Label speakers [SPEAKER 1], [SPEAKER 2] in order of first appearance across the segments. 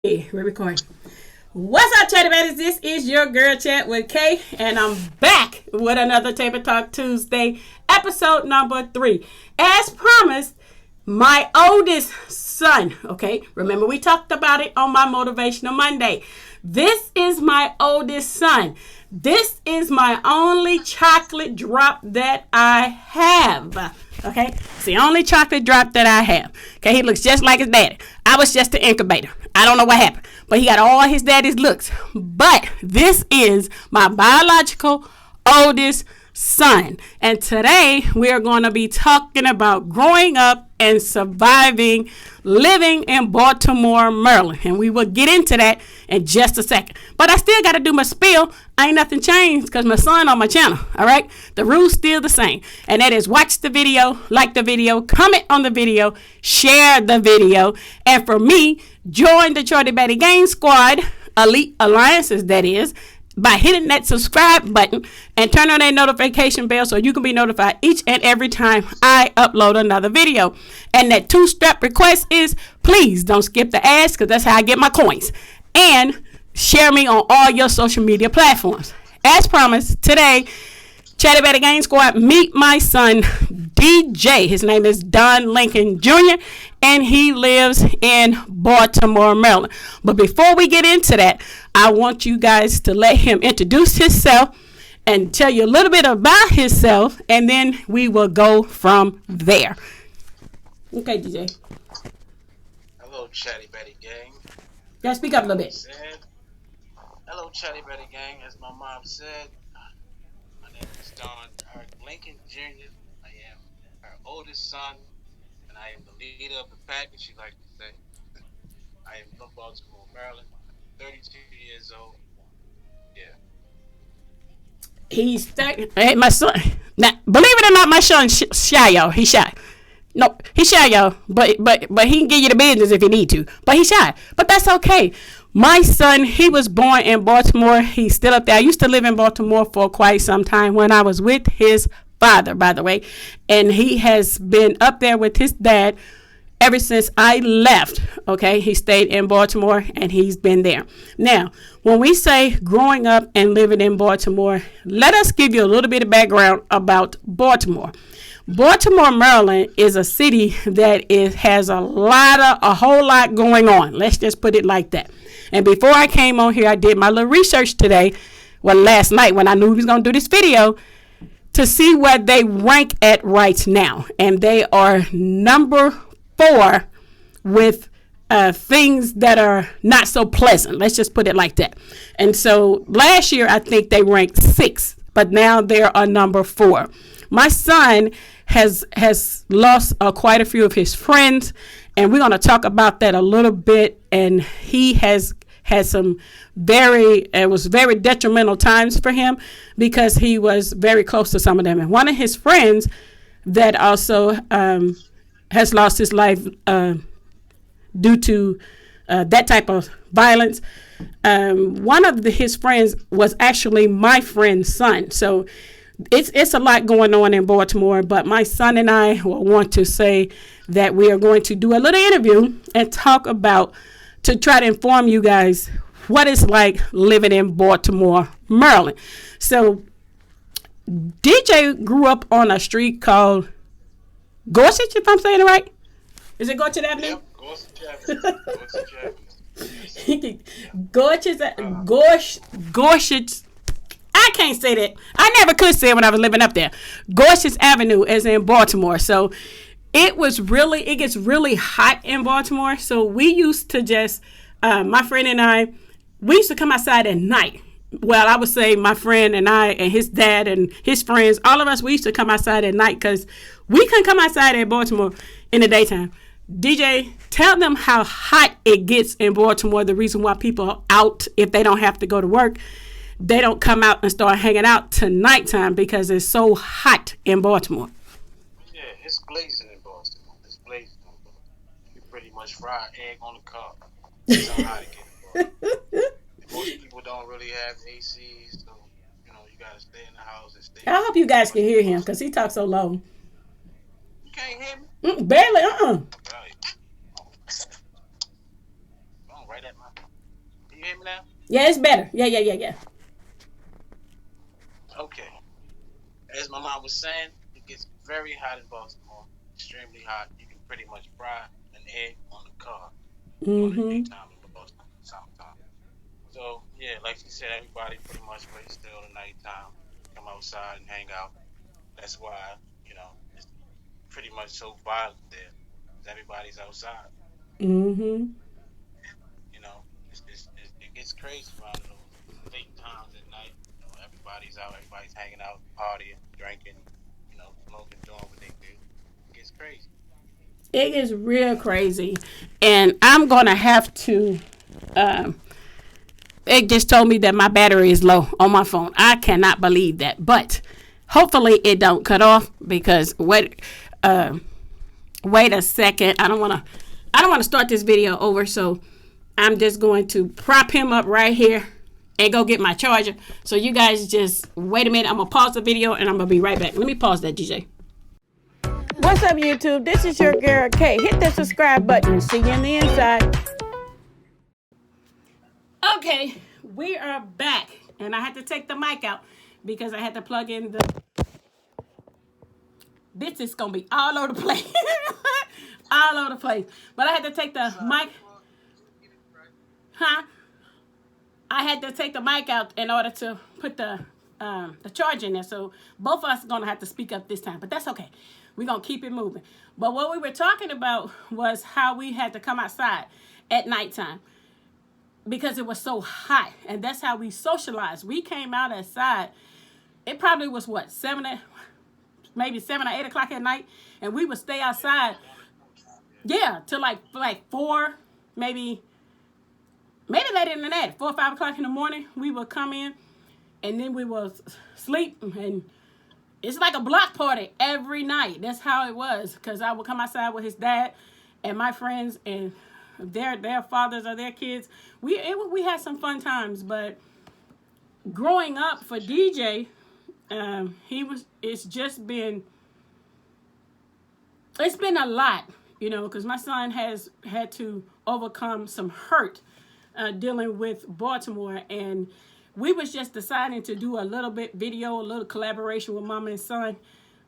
[SPEAKER 1] Hey, we're recording. What's up, Chatty Baddies? This is your girl Chat with Kay, and I'm back with another Table Talk Tuesday, episode number 3. As promised, my oldest son, okay? Remember we talked about it on my Motivational Monday. This is my oldest son. This is my only chocolate drop that I have. Okay, it's the only chocolate drop that I have. Okay, he looks just like his daddy. I was just an incubator. I don't know what happened, but he got all his daddy's looks. But this is my biological oldest son. And today we are going to be talking about growing up and surviving living in Baltimore, Maryland. And we will get into that in just a second. But I still got to do my spiel. Ain't nothing changed because my son on my channel. All right. The rules still the same. And that is watch the video, like the video, comment on the video, share the video. And for me, join the Shorty Betty Gang Squad, Elite Alliances, that is, by hitting that subscribe button and turn on that notification bell so you can be notified each and every time I upload another video. And that 2-step request is please don't skip the ads because that's how I get my coins. And share me on all your social media platforms. As promised, today, Chatty Baddy Gang Squad, meet my son, DJ. His name is Don Lincoln Jr., and he lives in Baltimore, Maryland. But before we get into that, I want you guys to let him introduce himself and tell you a little bit about himself, and then we will go from there. Okay, DJ.
[SPEAKER 2] Hello, Chatty Baddy Gang.
[SPEAKER 1] Yeah, speak up a little bit.
[SPEAKER 2] Hello, Chatty Baddy Gang. As my mom said, my name is Don Lincoln Jr. I am her oldest son, and I am the leader of the pack, as she likes to say. I am from Baltimore, Maryland. 32 years old. Yeah.
[SPEAKER 1] He's hey, my son. Now, believe it or not, my son shy, y'all. He's shy. No, he's shy, y'all. But he can give you the business if you need to. But he's shy. But that's okay. My son, he was born in Baltimore. He's still up there. I used to live in Baltimore for quite some time when I was with his father, by the way. And he has been up there with his dad ever since I left. Okay, he stayed in Baltimore and he's been there. Now, when we say growing up and living in Baltimore, let us give you a little bit of background about Baltimore. Baltimore, Maryland is a city that has a whole lot going on. Let's just put it like that. And before I came on here, I did my little research today, well, last night when I knew we was going to do this video, to see where they rank at right now. And they are number 4 with things that are not so pleasant. Let's just put it like that. And so last year, I think they ranked 6, but now they're number 4. My son has lost quite a few of his friends, and we're going to talk about that a little bit. And he has had some it was very detrimental times for him because he was very close to some of them. And one of his friends that also has lost his life due to that type of violence. One of his friends was actually my friend's son. So it's a lot going on in Baltimore. But my son and I want to say that we are going to do a little interview and talk about, to try to inform you guys what it's like living in Baltimore, Maryland. So DJ grew up on a street called Gorsuch, if I'm saying it right. Is it Gorsuch Avenue?
[SPEAKER 2] Yep,
[SPEAKER 1] Gorsuch Avenue. Gorsuch. I can't say that. I never could say it when I was living up there. Gorsuch Avenue is in Baltimore. So it gets really hot in Baltimore. So we used to just, my friend and I, we used to come outside at night. Well, I would say my friend and I and his dad and his friends, all of us, we used to come outside at night because we couldn't come outside in Baltimore in the daytime. DJ, tell them how hot it gets in Baltimore. The reason why people are out, if they don't have to go to work, they don't come out and start hanging out to nighttime because it's so hot in Baltimore.
[SPEAKER 2] Yeah, it's blazing in Baltimore. It's blazing. You pretty much fry egg on the cob. That's how hot it gets in Baltimore. Most people don't really have ACs, so you gotta stay in the house and stay.
[SPEAKER 1] I hope you guys can hear him because he talks so low.
[SPEAKER 2] You can't hear me?
[SPEAKER 1] Barely.
[SPEAKER 2] Right at my. Can you hear me now?
[SPEAKER 1] Yeah, it's better. Yeah, yeah, yeah, yeah.
[SPEAKER 2] Okay. As my mom was saying, it gets very hot in Baltimore. Extremely hot. You can pretty much fry an egg on the car during the
[SPEAKER 1] Mm-hmm.
[SPEAKER 2] daytime in Baltimore, summertime. So yeah, like she said, everybody pretty much waits till the nighttime, come outside and hang out. That's why it's pretty much so violent there. 'Cause everybody's outside.
[SPEAKER 1] Mm-hmm.
[SPEAKER 2] It gets crazy around those late times at night. Everybody's out, everybody's hanging out, partying, drinking, smoking, doing what they do. It gets crazy.
[SPEAKER 1] It is real crazy. And I'm going to have to. Um, it just told me that my battery is low on my phone. I cannot believe that. But hopefully it don't cut off because wait a second. I don't want to start this video over, so I'm just going to prop him up right here and go get my charger. So you guys just wait a minute. I'm going to pause the video and I'm going to be right back. Let me pause that, DJ. What's up, YouTube? This is your girl, Kay. Hit that subscribe button. See you on the inside. Okay, we are back. And I had to take the mic out because I had to plug in the... This is going to be all over the place. All over the place. But I had to take the mic... Huh? I had to take the mic out in order to put the charge in there. So both of us are gonna have to speak up this time, but that's okay. We're gonna keep it moving. But what we were talking about was how we had to come outside at nighttime because it was so hot, and that's how we socialized. We came out outside. It probably was what maybe 7 or 8 o'clock at night, and we would stay outside. Yeah, till like 4, maybe later than that, 4 or 5 o'clock in the morning, we would come in and then we would sleep. And it's like a block party every night. That's how it was. Because I would come outside with his dad and my friends and their fathers or their kids. We had some fun times. But growing up for DJ, it's been a lot, because my son has had to overcome some hurt dealing with Baltimore, and we was just deciding to do a little bit video, a little collaboration with mama and son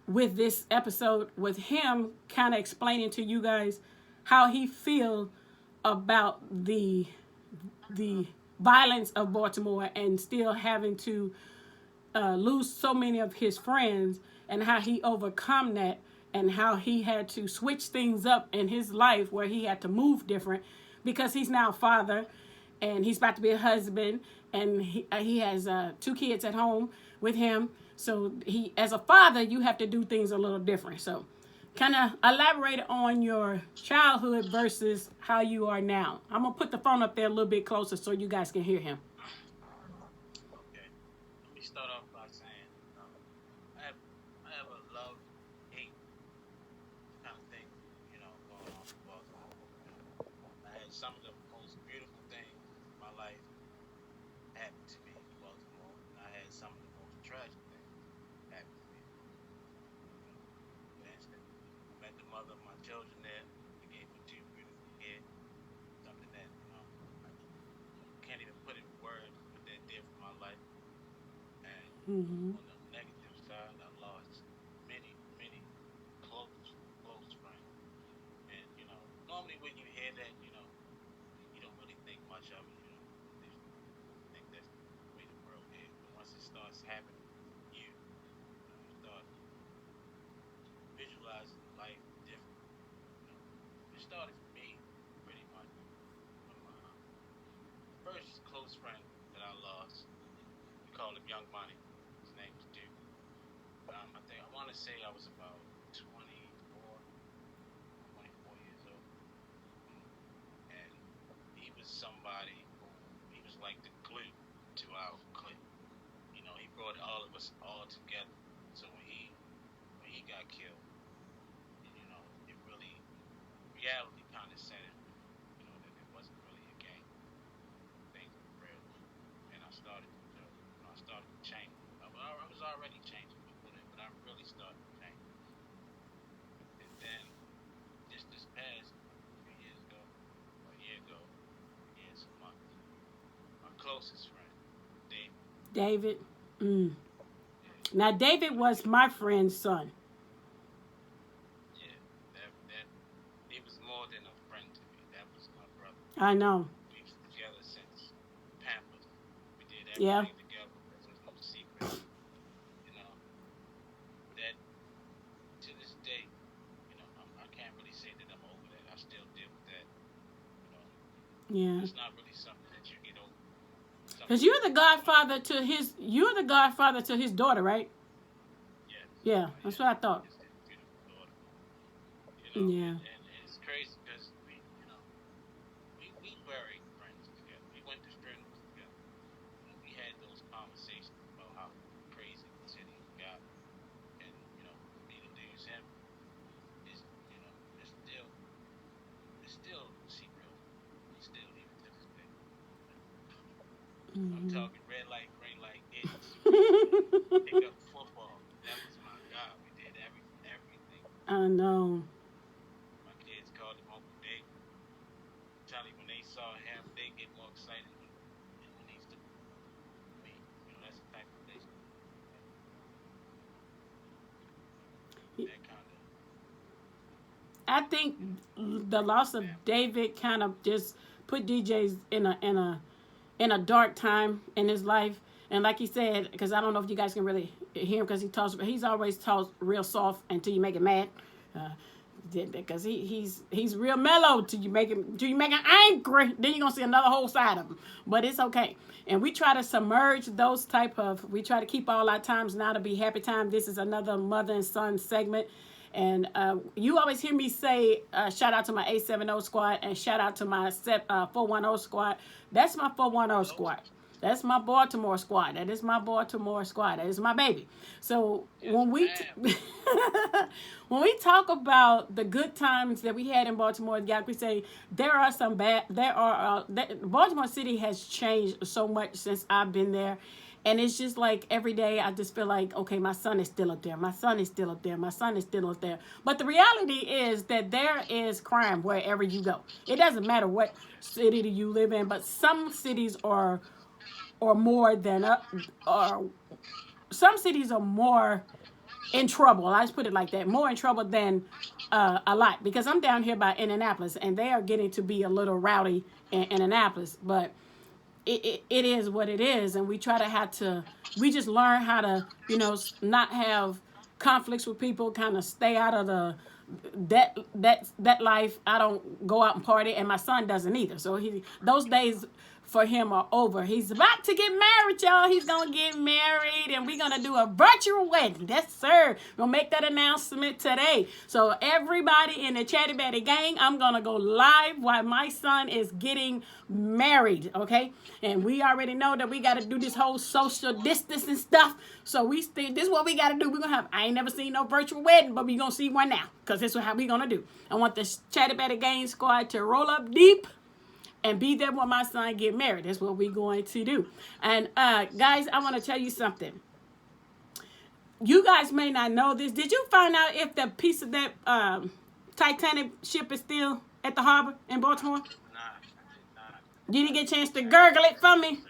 [SPEAKER 1] with this episode, with him kind of explaining to you guys how he feel about the violence of Baltimore and still having to lose so many of his friends, and how he overcome that, and how he had to switch things up in his life where he had to move different because he's now a father and he's about to be a husband, and he has 2 kids at home with him. So he, as a father, you have to do things a little different. So kind of elaborate on your childhood versus how you are now. I'm going to put the phone up there a little bit closer so you guys can hear him.
[SPEAKER 2] Okay. Let me start off by saying I have a love hate kind of thing, going on in Baltimore. I had some of the most beautiful things in my life happen to me in Baltimore, and I had some of the most tragic things happen to me. For instance, I met the mother of my children there. I gave her 2 beautiful kids. Something that I can't even put in words what that did for my life. And
[SPEAKER 1] Mm-hmm.
[SPEAKER 2] on the negative side, I lost many, many close friends. And normally when you hear that, you don't really think much of it. You think that's the way the world is. But once it starts happening, you start visualizing life different. It started for me pretty much when my first close friend that I lost, we call him Young Money. His name was Duke. I want to say I was about 24 years old, and he was somebody who he was like the glue to our clique. He brought all of us all together. So when he got killed, it really reality kind of set in. That it wasn't really a game. Things were real, and I started to change. I was already changing before that, but I really started to change. And then just this past few years ago, or a year ago, I guess, closest friend, David.
[SPEAKER 1] David. Mm.
[SPEAKER 2] Yeah,
[SPEAKER 1] Now, David
[SPEAKER 2] but
[SPEAKER 1] was my friend's son.
[SPEAKER 2] yeah, that he was more than a friend to me. That was my brother.
[SPEAKER 1] I know.
[SPEAKER 2] We've together since Pampers. We did
[SPEAKER 1] Yeah.
[SPEAKER 2] everything together. There was no secrets. You know that to this day. I can't really say that I'm over that. I still deal with that. You know,
[SPEAKER 1] Yeah.
[SPEAKER 2] it's not really something that you get over.
[SPEAKER 1] Because
[SPEAKER 2] Something
[SPEAKER 1] you're
[SPEAKER 2] that
[SPEAKER 1] the
[SPEAKER 2] you know.
[SPEAKER 1] godfather to his. You're the godfather to his daughter, right?
[SPEAKER 2] Yes,
[SPEAKER 1] Yeah,
[SPEAKER 2] I
[SPEAKER 1] that's
[SPEAKER 2] am.
[SPEAKER 1] what I thought.
[SPEAKER 2] His beautiful daughter.
[SPEAKER 1] Yeah.
[SPEAKER 2] And it's crazy because we buried friends together. We went to funerals together. We had those conversations about how crazy the city got, and for me to lose him is it's still a secret over me. Still, even to this day. I'm
[SPEAKER 1] Mm-hmm.
[SPEAKER 2] talking red light, green light, hitting pick up football. That was my God. We did everything
[SPEAKER 1] I
[SPEAKER 2] together.
[SPEAKER 1] know.
[SPEAKER 2] My kids called him Uncle David. Charlie, when they saw him, they get more excited when he saw me. That's the type of relationship we had. That kind of
[SPEAKER 1] I think the loss of
[SPEAKER 2] family.
[SPEAKER 1] David kind of just put DJs in a dark time in his life. And like he said, because I don't know if you guys can really hear him because he talks, but he's always talks real soft until you make him mad. Uh, because he's real mellow till you make him angry. Then you're gonna see another whole side of him. But it's okay. And we try to submerge those type of. We try to keep all our times now to be happy time. This is another mother and son segment. And you always hear me say, shout out to my 870 squad and shout out to my 410 squad. That's my 410 squad. That's my Baltimore squad. That is my Baltimore squad. That is my baby. So
[SPEAKER 2] Yes,
[SPEAKER 1] when we
[SPEAKER 2] ma'am.
[SPEAKER 1] when we talk about the good times that we had in Baltimore, yeah, we say there are some bad. Baltimore City has changed so much since I've been there. And it's just like every day I just feel like, okay, my son is still up there. My son is still up there. My son is still up there. But the reality is that there is crime wherever you go. It doesn't matter what
[SPEAKER 2] Yes.
[SPEAKER 1] city you live in, but some cities are or more than or some cities are more in trouble. I just put it like that, more in trouble than a lot. Because I'm down here by Indianapolis, and they are getting to be a little rowdy in Indianapolis. But it is what it is, and we try to have to. We just learn how to, not have conflicts with people. Kind of stay out of that life. I don't go out and party, and my son doesn't either. So those days for him are over. He's about to get married, y'all. He's gonna get married, and we're gonna do a virtual wedding. Yes, sir. We're gonna make that announcement today. So everybody in the Chatty Batty gang, I'm gonna go live while my son is getting married. Okay, and we already know that we got to do this whole social distancing stuff. So this is what we got to do. We're gonna have. I ain't never seen no virtual wedding, but we gonna see one now because this is how we gonna do. I want the Chatty Batty gang squad to roll up deep and be there when my son get married. That's what we're going to do. And guys, I want to tell you something. You guys may not know this. Did you find out if the piece of that Titanic ship is still at the harbor in Baltimore?
[SPEAKER 2] I did not.
[SPEAKER 1] You didn't get a chance to
[SPEAKER 2] I did
[SPEAKER 1] gurgle
[SPEAKER 2] not
[SPEAKER 1] it for me?
[SPEAKER 2] research.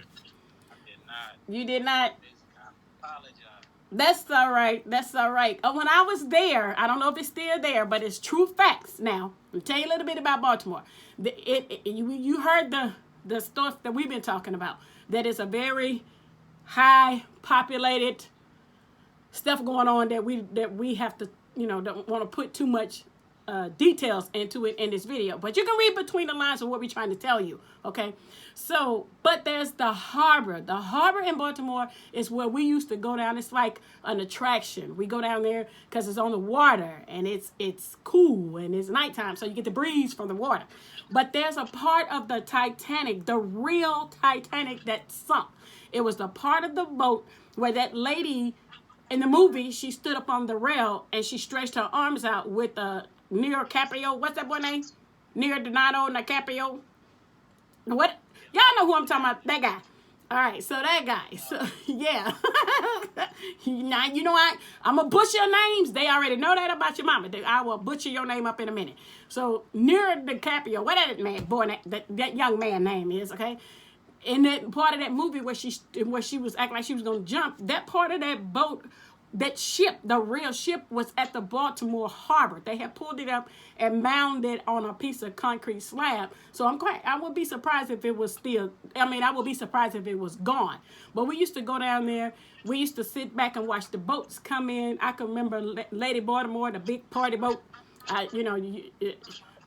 [SPEAKER 2] I did not.
[SPEAKER 1] You did not?
[SPEAKER 2] Listen, I apologize.
[SPEAKER 1] That's all right. That's all right. When I was there, I don't know if it's still there, but it's true facts now. I'll tell you a little bit about Baltimore. You heard the stuff that we've been talking about. That is a very high populated stuff going on that we have to, don't want to put too much details into it in this video. But you can read between the lines of what we're trying to tell you, okay? So, but there's the harbor. The harbor in Baltimore is where we used to go down. It's like an attraction. We go down there because it's on the water, and it's cool, and it's nighttime, so you get the breeze from the water. But there's a part of the Titanic, the real Titanic, that sunk. It was the part of the boat where that lady in the movie, she stood up on the rail and she stretched her arms out with Neo DiCaprio. What's that boy name? Neo Donato DiCaprio. What? Y'all know who I'm talking about? That guy. All right, so that guy. So yeah. Now you know I'm gonna butcher names. They already know that about your mama. I will butcher your name up in a minute. So Neo DiCaprio, what that man boy that young man name is, okay? in that part of that movie where she was acting like she was gonna jump, that part of that boat, that ship, the real ship, was at the Baltimore harbor. They had pulled it up and mounted on a piece of concrete slab. So I would be surprised if it was still, I would be surprised if it was gone. But we used to go down there. We used to sit back and watch the boats come in. I can remember Lady Baltimore, the big party boat.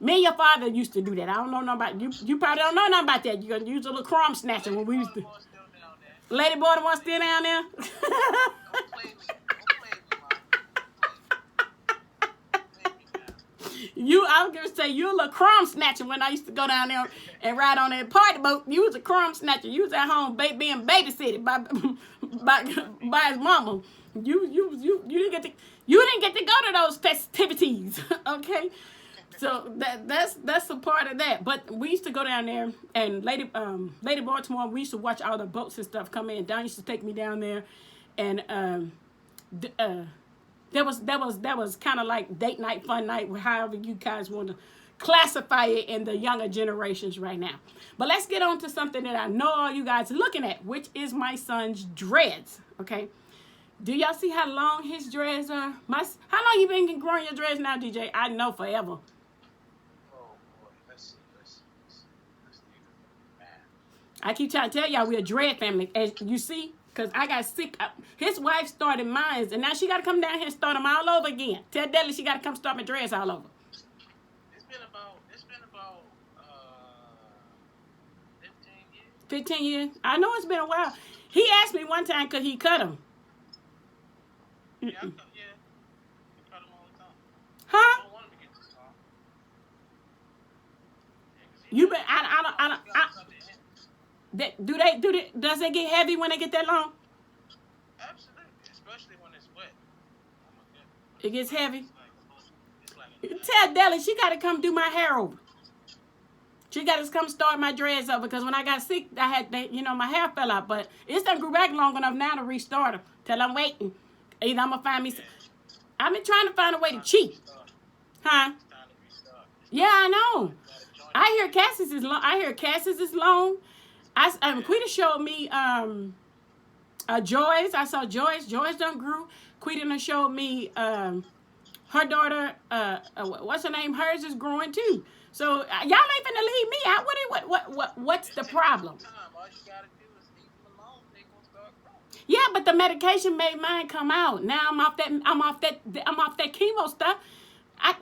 [SPEAKER 1] Me and your father used to do that. I don't know nothing about you. You probably don't know nothing about that. You're gonna use a little crumb snatcher when we used to. Lady Baltimore still down there. I was gonna say you a little crumb snatcher when I used to go down there and ride on that party boat. You was a crumb snatcher. You was at home being babysitted by his mama. You didn't get to go to those festivities, okay? So that's a part of that. But we used to go down there, and Lady Baltimore, we used to watch all the boats and stuff come in. Don used to take me down there, and that was kind of like date night, fun night, however you guys want to classify it in the younger generations right now. But let's get on to something that I know all you guys are looking at, which is my son's dreads. Okay, do y'all see how long his dreads are? How long you been growing your dreads now, DJ? I know forever. I keep trying to tell y'all we're a dread family, as you see, because I got sick. His wife started mine, and now she got to come down here and start them all over again. Tell Deli she got to come start my dreads all over.
[SPEAKER 2] It's been about 15 years.
[SPEAKER 1] 15 years? I know it's been a while. He asked me one time could he cut them.
[SPEAKER 2] Yeah, I cut them all the time.
[SPEAKER 1] Huh?
[SPEAKER 2] I don't want him to get this long.
[SPEAKER 1] You been? Does it get heavy when they get that long?
[SPEAKER 2] Absolutely, especially when it's wet.
[SPEAKER 1] It gets heavy.
[SPEAKER 2] It's like
[SPEAKER 1] Tell Deli she got to come do my hair over. She got to come start my dreads over because when I got sick, I had my hair fell out, but it's done grew back long enough now to restart them. Till I'm waiting. Either I'm gonna find me. I've been trying to find a way to cheat. Huh? Yeah, I know. I hear Cass's is long. Quita showed me Joy's. I saw Joy's. Joy's done grew. Quita done showed me her daughter. What's her name? Hers is growing too. So y'all ain't finna leave me out. What's the problem?
[SPEAKER 2] All you gotta do is leave them alone. They gonna start growing.
[SPEAKER 1] Yeah, but the medication made mine come out. Now I'm off that chemo stuff.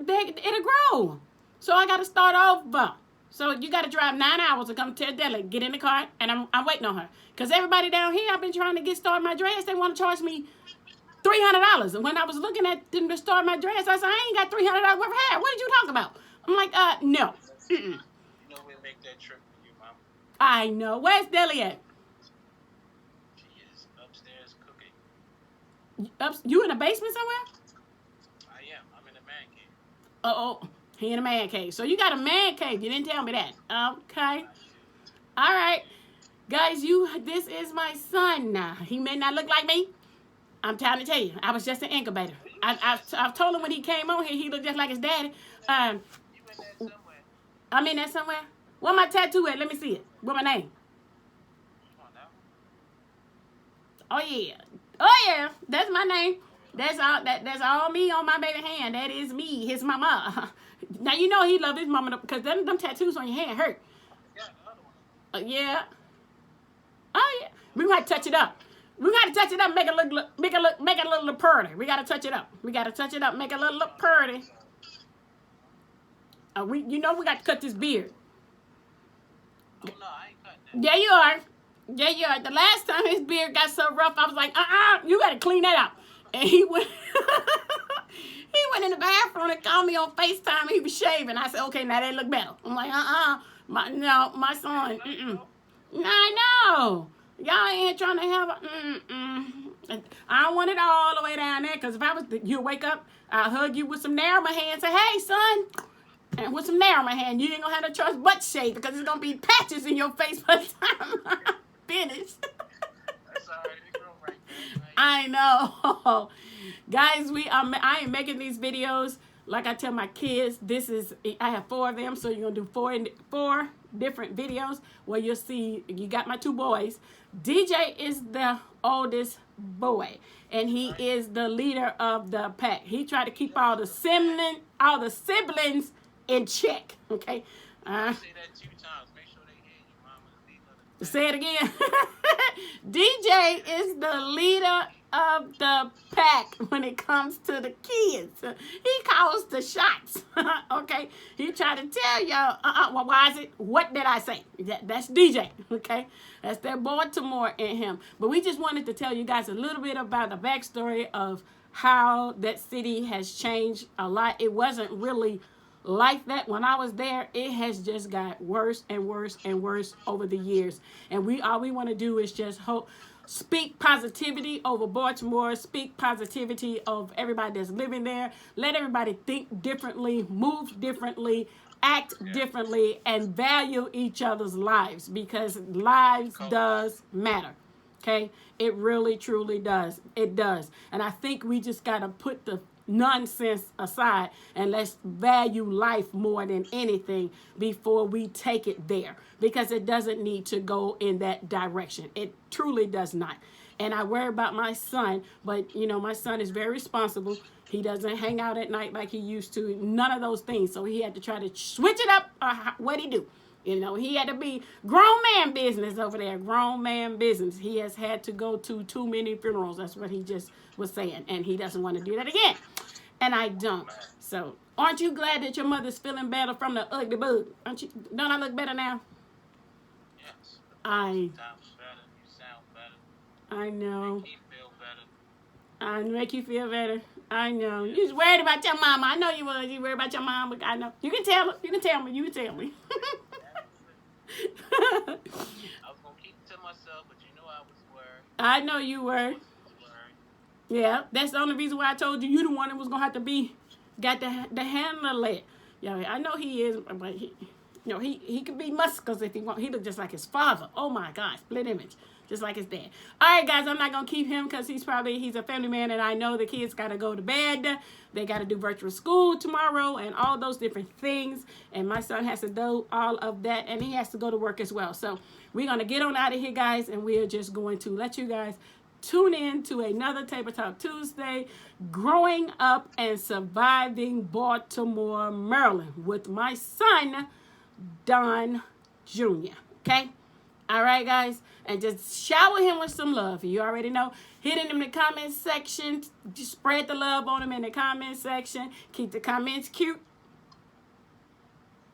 [SPEAKER 1] It'll grow. So I got to start over. So you got to drive 9 hours to come to Deli, get in the car, and I'm waiting on her. Because everybody down here, I've been trying to get started my dreads. They want to charge me $300. And when I was looking at them to start my dreads, I said, I ain't got $300 worth of hair. What did you talk about? I'm like, no.
[SPEAKER 2] You know we'll make that trip for you, Mom.
[SPEAKER 1] I know. Where's Deli at?
[SPEAKER 2] She is upstairs cooking.
[SPEAKER 1] You in the basement somewhere?
[SPEAKER 2] I am. I'm in the man cave.
[SPEAKER 1] Oh, he in a man cave. So you got a man cave. You didn't tell me that. Okay. All right. Guys, this is my son now. He may not look like me. I'm trying to tell you. I was just an incubator. I've told him when he came on here, he looked just like his daddy.
[SPEAKER 2] You in there somewhere.
[SPEAKER 1] I'm in there somewhere. Where my tattoo at? Let me see it. What my name? Oh yeah. Oh yeah. That's my name. That's all me on my baby hand. That is me, his mama. Now you know he love his mama because them tattoos on your hand hurt. Yeah. Oh yeah. We might touch it up. We gotta touch it up, make it a little pretty. We gotta touch it up. Make it a little pretty. We got to cut this beard.
[SPEAKER 2] Oh no, I ain't cutting that.
[SPEAKER 1] Yeah, you are. Yeah, you are. The last time his beard got so rough, I was like, you gotta clean that up. And he went in the bathroom and called me on FaceTime. He was shaving. I said, okay, now that look better. I'm like, my son. No, I know. Y'all ain't trying to have I don't want it all the way down there, because if I was, you wake up, I'll hug you with some nair in my hand and say, hey, son. And with some nair in my hand, you ain't going to have no choice but shave, because it's going to be patches in your face by the time I'm finished.
[SPEAKER 2] That's all right. It grow right there.
[SPEAKER 1] I know. Guys, I am making these videos. Like I tell my kids, I have 4 of them, so you're going to do 4 different videos where you'll see you got my two boys. DJ is the oldest boy, and he is the leader of the pack. He tried to keep all the siblings in check. Okay.
[SPEAKER 2] Say that 2 times. Make sure they hear you. Mama's leader of the
[SPEAKER 1] Say
[SPEAKER 2] pack.
[SPEAKER 1] it again. DJ is the leader of the pack when it comes to the kids. He calls the shots. Okay. He tried to tell y'all, well, why is it? What did I say? That's DJ. Okay. That's that Baltimore in him. But we just wanted to tell you guys a little bit about the backstory of how that city has changed a lot. It wasn't really like that when I was there. It has just got worse and worse and worse over the years. And all we want to do is just speak positivity over Baltimore, speak positivity of everybody that's living there. Let everybody think differently, move differently, act differently, and value each other's lives, because lives does matter. Okay? It really, truly does. It does. And I think we just got to put the nonsense aside and let's value life more than anything before we take it there, because it doesn't need to go in that direction. It truly does not. And I worry about my son, but my son is very responsible. He doesn't hang out at night like he used to, none of those things. So he had to try to switch it up. What he do? He had to be grown man business over there, grown man business. He has had to go to too many funerals. That's what he just was saying. And he doesn't want to do that again. And I don't. So, aren't you glad that your mother's feeling better from the ugly bug? Don't I look better now?
[SPEAKER 2] Yes.
[SPEAKER 1] I
[SPEAKER 2] Sounds better. You sound better.
[SPEAKER 1] I know.
[SPEAKER 2] Make me feel better.
[SPEAKER 1] I make you feel better. I know. You was worried about your mama. I know you was. You worried about your mama. I know. You can tell her. You can tell me. You can tell me.
[SPEAKER 2] I was going to keep it to myself, but I was worried.
[SPEAKER 1] I know you were.
[SPEAKER 2] I was worried.
[SPEAKER 1] Yeah, that's the only reason why I told you the one that was gonna have to got to handle it. Yeah, I know he is, but he could be muscles if he want. He look just like his father. Oh my gosh, split image, just like his dad. All right, guys, I'm not gonna keep him because he's a family man, and I know the kids gotta go to bed. They gotta do virtual school tomorrow and all those different things. And my son has to do all of that, and he has to go to work as well. So we're gonna get on out of here, guys, and we're just going to let you guys tune in to another Table Talk Tuesday, Growing Up and Surviving Baltimore, Maryland, with my son, Don Jr. Okay? All right, guys? And just shower him with some love. You already know. Hit him in the comment section. Just spread the love on him in the comment section. Keep the comments cute,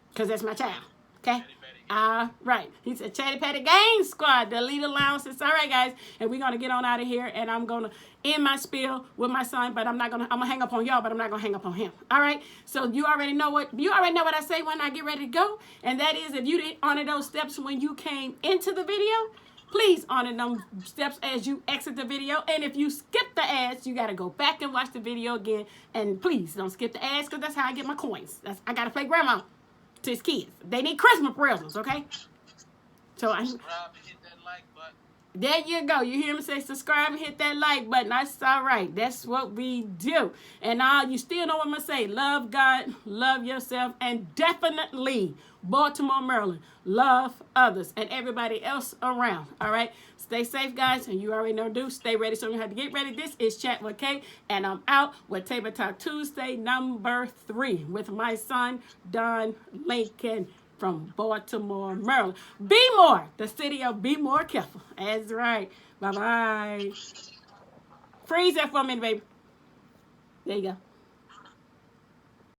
[SPEAKER 1] because that's my child. Okay? All right. He said, Chatty Patty Gang Squad, the lead allowances. All right, guys. And we're going to get on out of here. And I'm going to end my spiel with my son. But I'm going to hang up on y'all, but I'm not going to hang up on him. All right. So you already know what I say when I get ready to go. And that is, if you didn't honor those steps when you came into the video, please honor them steps as you exit the video. And if you skip the ads, you got to go back and watch the video again. And please don't skip the ads, because that's how I get my coins. I got to play grandma to his kids. They need Christmas presents, okay? So
[SPEAKER 2] Subscribe and hit that like button.
[SPEAKER 1] There you go. You hear me say subscribe and hit that like button. That's all right. That's what we do. And you still know what I'm going to say. Love God, love yourself, and definitely Baltimore, Maryland. Love others and everybody else around. All right? Stay safe, guys. And you already know stay ready. So you have to get ready. This is Chat with Kay, and I'm out with Table Talk Tuesday number 3 with my son, Don Lincoln, from Baltimore, Maryland. Be more, the city of Be More Careful. That's right. Bye-bye. Freeze that for me, baby. There you go.